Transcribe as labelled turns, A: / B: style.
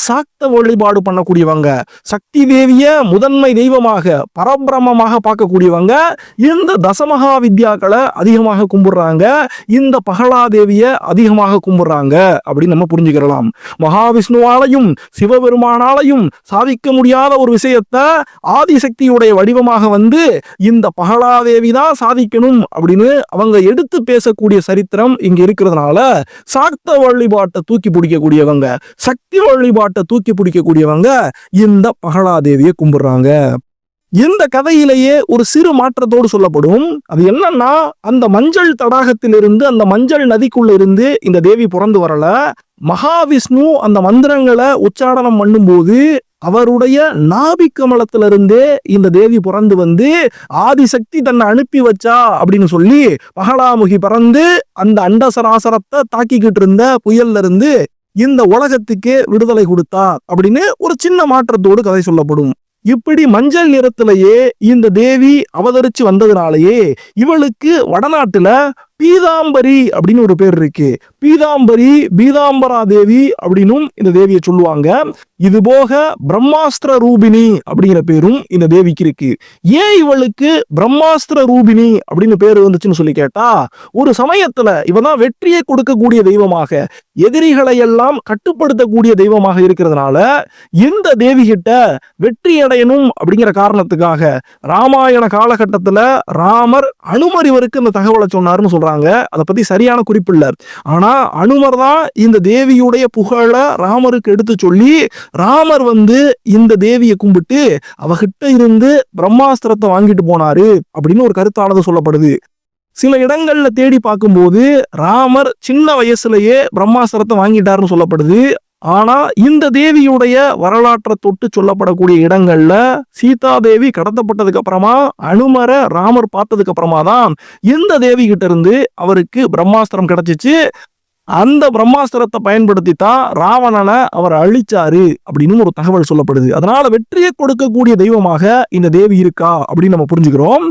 A: சாக்த வழிபாடு பண்ணக்கூடியவங்க, சக்தி தேவிய முதன்மை தெய்வமாக பரபிரமமாக பார்க்கக்கூடியவங்க இந்த தசமகா வித்யாக்களை அதிகமாக கும்பிடுறாங்க, இந்த பகலாதேவிய அதிகமாக கும்பிடுறாங்க அப்படின்னு நம்ம புரிஞ்சுக்கலாம். மகாவிஷ்ணுவாலையும் சிவபெருமானாலையும் சாதிக்க முடியாத ஒரு விஷயத்த ஆதிசக்தியுடைய வடிவமாக வந்து இந்த பகலாதேவி தான் சாதிக்கணும் அப்படின்னு அவங்க எடுத்து பேசக்கூடிய சரித்திரம் இங்க இருக்கிறதுனால சாக்த வழிபாட்டை தூக்கி பிடிக்கக்கூடியவங்க, சக்தி வழிபாட்டை தூக்கி பிடிக்கக்கூடியவங்க இந்த பகலாதேவியை கும்பிடுறாங்க. இந்த கதையிலேயே ஒரு சிறு மாற்றத்தோடு சொல்லப்படும். அது என்னன்னா, அந்த மஞ்சள் தடாகத்திலிருந்து அந்த மஞ்சள் நதிக்குள்ள இருந்து இந்த தேவி பிறந்து வரல. மகாவிஷ்ணு அந்த மந்திரங்களை உச்சாரணம் பண்ணும்போது அவருடைய நாபிக்கமலத்திலிருந்தே இந்த தேவி பிறந்து வந்து ஆதிசக்தி தன்னை அனுப்பி வச்சா அப்படின்னு சொல்லி பகலாமுகி பறந்து அந்த அண்டசராசரத்தை தாக்கிக்கிட்டு இருந்த புயல்ல இருந்து இந்த உலகத்துக்கே விடுதலை கொடுத்தா அப்படின்னு ஒரு சின்ன மாற்றத்தோடு கதை சொல்லப்படும். இப்படி மஞ்சள் நிறத்திலேயே இந்த தேவி அவதரிச்சு வந்ததுனாலேயே இவளுக்கு வடநாட்டுல பீதாம்பரி அப்படின்னு ஒரு பேர் இருக்கு. பீதாம்பரி, பீதாம்பரா தேவி அப்படின்னும் இந்த தேவியை சொல்லுவாங்க. இது போக பிரம்மாஸ்திர ரூபிணி அப்படிங்கிற பேரும் இந்த தேவிக்கு இருக்கு. ஏன் இவளுக்கு பிரம்மாஸ்திர ரூபிணி அப்படின்னு பேர் வந்துச்சுன்னு சொல்லி கேட்டா, ஒரு சமயத்துல இவதான் வெற்றியை கொடுக்கக்கூடிய தெய்வமாக, எதிரிகளை எல்லாம் கட்டுப்படுத்தக்கூடிய தெய்வமாக இருக்கிறதுனால இந்த தேவி கிட்ட வெற்றி அடையணும் அப்படிங்கிற காரணத்துக்காக ராமாயண காலகட்டத்துல ராமர் அனுமர் இவருக்கு இந்த தகவலை சொன்னாருன்னு சொல்றாங்க. அதை பத்தி சரியான குறிப்பு இல்ல. ஆனா அனுமர் தான் இந்த தேவியுடைய புகழ ராமருக்கு எடுத்து சொல்லி ராமர் வந்து இந்த தேவியை கும்பிட்டு அவகிட்ட இருந்து பிரம்மாஸ்திரத்தை வாங்கிட்டு போனாரு அப்படின்னு ஒரு கருத்தானது சொல்லப்படுது. சில இடங்கள்ல தேடி பார்க்கும்போது ராமர் சின்ன வயசுலயே பிரம்மாஸ்திரத்தை வாங்கிட்டாருன்னு சொல்லப்படுது. ஆனா இந்த தேவியுடைய வரலாற்றை தொட்டு சொல்லப்படக்கூடிய இடங்கள்ல சீதா தேவி கடத்தப்பட்டதுக்கு அப்புறமா அனுமரை ராமர் பார்த்ததுக்கு அப்புறமா தான் இந்த தேவி கிட்ட இருந்து அவருக்கு பிரம்மாஸ்திரம் கிடைச்சிச்சு. அந்த பிரம்மாஸ்திரத்தை பயன்படுத்தி தான் ராவணனை அவர் அழிச்சாரு அப்படின்னு ஒரு தகவல் சொல்லப்படுது. அதனால வெற்றியை கொடுக்கக்கூடிய தெய்வமாக இந்த தேவி இருக்கா அப்படின்னு நம்ம புரிஞ்சுக்கிறோம்.